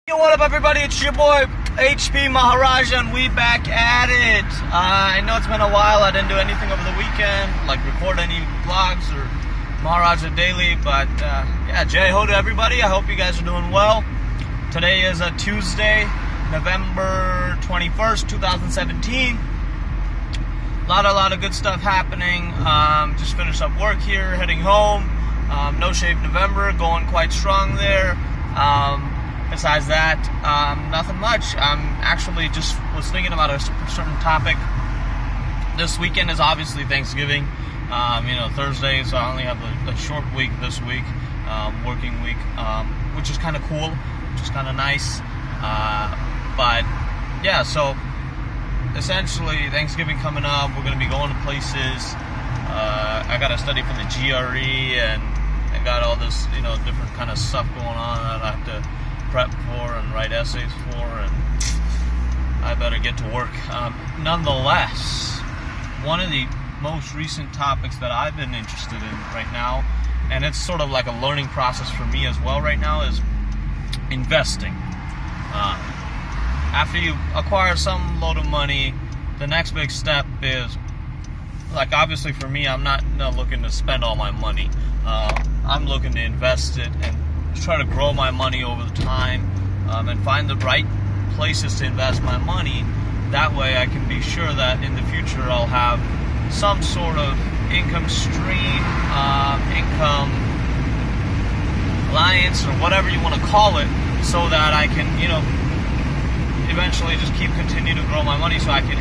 Yo, what up everybody, it's your boy HP Maharaj and we back at it. I know it's been a while. I didn't do anything over the weekend, like record any vlogs or Maharajadaily, but yeah, jai ho to everybody. I hope you guys are doing well. Today is a Tuesday, November 21st, 2017. A lot of good stuff happening. Just finished up work here, heading home. No Shave November, going quite strong there. Besides that, nothing much. Actually just was thinking about a certain topic. This weekend is obviously Thanksgiving. Thursday, so I only have a short week this week, working week, which is kind of cool, which is kind of nice. But yeah, so essentially Thanksgiving coming up, we're going to be going to places. I got to study for the GRE, and I got all this, different kind of stuff going on that I have to prep for and write essays for, and I better get to work. Nonetheless, one of the most recent topics that I've been interested in right now, and it's sort of like a learning process for me as well right now, is investing. After you acquire some load of money, the next big step is, like, obviously for me, I'm not looking to spend all my money. I'm looking to invest it and try to grow my money over the time, and find the right places to invest my money. That way I can be sure that in the future I'll have some sort of income stream, income alliance, or whatever you want to call it, so that I can, eventually just continue to grow my money, so I can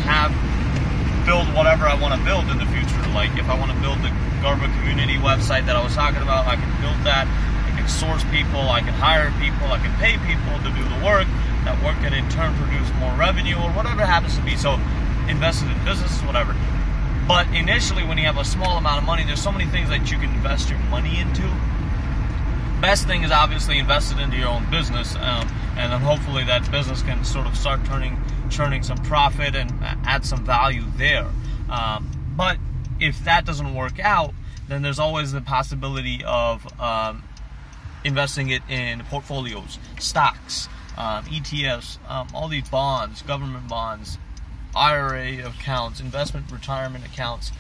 build whatever I want to build in the future. Like if I want to build the Garba community website that I was talking about, I can build that. Source people, I can hire people, I can pay people to do the work. That work can in turn produce more revenue, or whatever it happens to be. So invested in business, whatever. But initially, when you have a small amount of money, there's so many things that you can invest your money into. Best thing is obviously invested into your own business, and then hopefully that business can sort of start churning some profit and add some value there. But if that doesn't work out, then there's always the possibility of investing it in portfolios, stocks, ETFs, all these bonds, government bonds, IRA accounts, investment retirement accounts.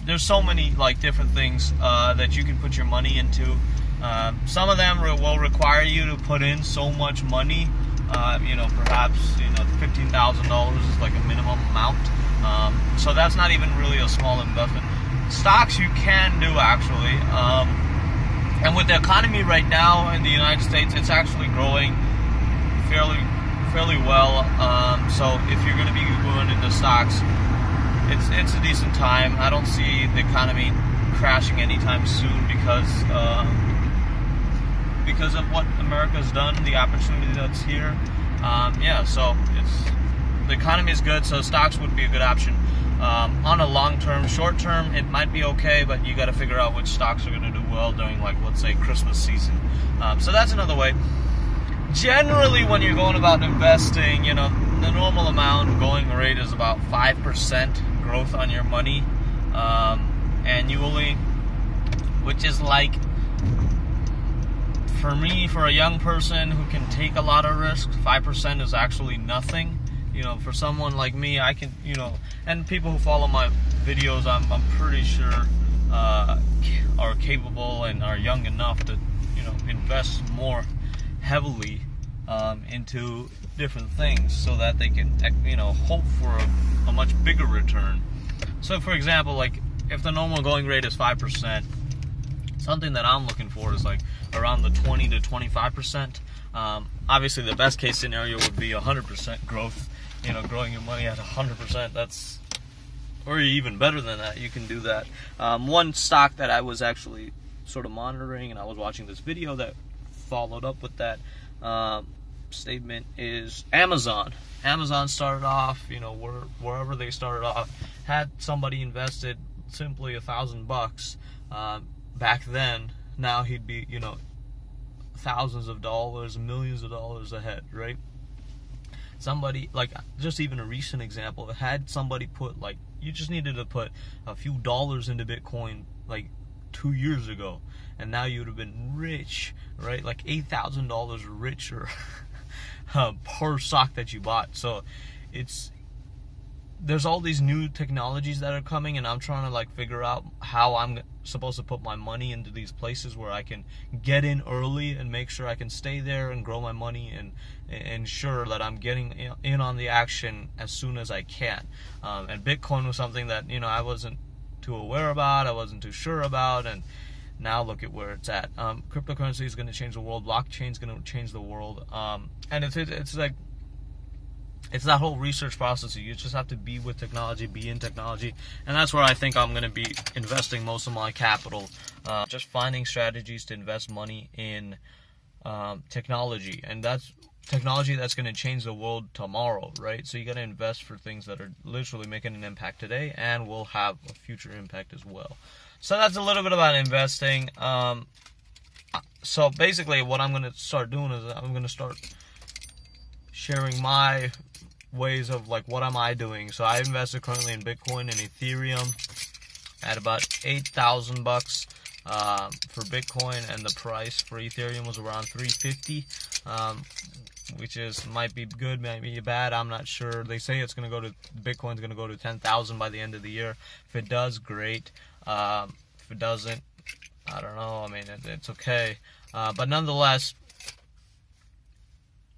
There's so many different things that you can put your money into. Some of them will require you to put in so much money. Perhaps $15,000 is like a minimum amount. So that's not even really a small investment. Stocks you can do actually. And with the economy right now in the United States, it's actually growing fairly well. So if you're going to be going into stocks, it's a decent time. I don't see the economy crashing anytime soon because of what America's done, the opportunity that's here. Yeah, so the economy is good, so stocks would be a good option. On a long term, short term, it might be okay, but you got to figure out which stocks are going to do well during, let's say, Christmas season. So that's another way. Generally, when you're going about investing, the normal amount going rate is about 5% growth on your money annually, which is for me, for a young person who can take a lot of risk, 5% is actually nothing. For someone like me, I can, and people who follow my videos, I'm pretty sure are capable and are young enough to, invest more heavily into different things so that they can, hope for a much bigger return. So, for example, if the normal going rate is 5%, something that I'm looking for is around the 20 to 25%. Obviously, the best case scenario would be 100% growth. Growing your money at 100%, or even better than that, you can do that. One stock that I was actually sort of monitoring, and I was watching this video that followed up with that statement, is Amazon. Amazon started off, wherever they started off, had somebody invested simply $1,000 back then. Now he'd be, thousands of dollars, millions of dollars ahead, right? Somebody, just even a recent example, had somebody put, you just needed to put a few dollars into Bitcoin, 2 years ago, and now you would have been rich, right? $8,000 richer per stock that you bought. So there's all these new technologies that are coming, and I'm trying to like figure out how I'm supposed to put my money into these places where I can get in early and make sure I can stay there and grow my money and ensure that I'm getting in on the action as soon as I can. And Bitcoin was something that, you know, I wasn't too aware about, I wasn't too sure about, and now look at where it's at. Cryptocurrency is going to change the world. Blockchain is going to change the world. And it's like, it's that whole research process. You just have to be with technology, be in technology, and that's where I think I'm going to be investing most of my capital. Just finding strategies to invest money in technology, and that's technology that's going to change the world tomorrow, right? So you got to invest for things that are literally making an impact today and will have a future impact as well. So that's a little bit about investing. So basically what I'm going to start doing is I'm going to start sharing my ways of like, what am I doing? So I invested currently in Bitcoin and Ethereum at about $8,000 for Bitcoin, and the price for Ethereum was around $350, which might be good, might be bad, I'm not sure. They say Bitcoin's going to go to 10,000 by the end of the year. If it does, great. If it doesn't, I don't know. I mean, it's okay. But nonetheless,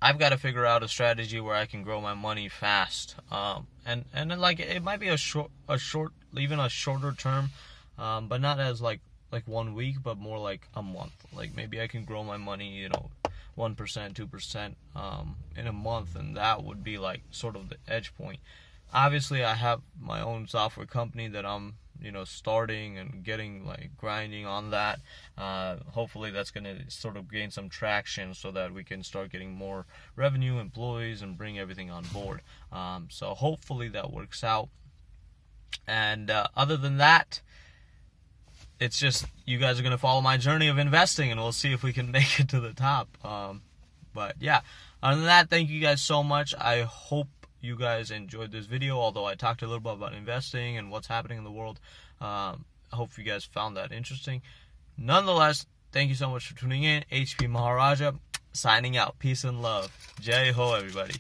I've got to figure out a strategy where I can grow my money fast. And like, it might be a short, even a shorter term, but not as like 1 week, but more like a month. Like maybe I can grow my money, you know, 1%, 2% in a month, and that would be like sort of the edge point. Obviously, I have my own software company that I'm, you know, starting and getting like grinding on that. Hopefully that's going to sort of gain some traction so that we can start getting more revenue, employees, and bring everything on board. So hopefully that works out. And other than that, it's just, you guys are going to follow my journey of investing, and we'll see if we can make it to the top. But yeah, other than that, thank you guys so much. I hope you guys enjoyed this video, although I talked a little bit about investing and what's happening in the world. I hope you guys found that interesting. Nonetheless, thank you so much for tuning in. HP Maharaja, signing out. Peace and love. Jai Ho, everybody.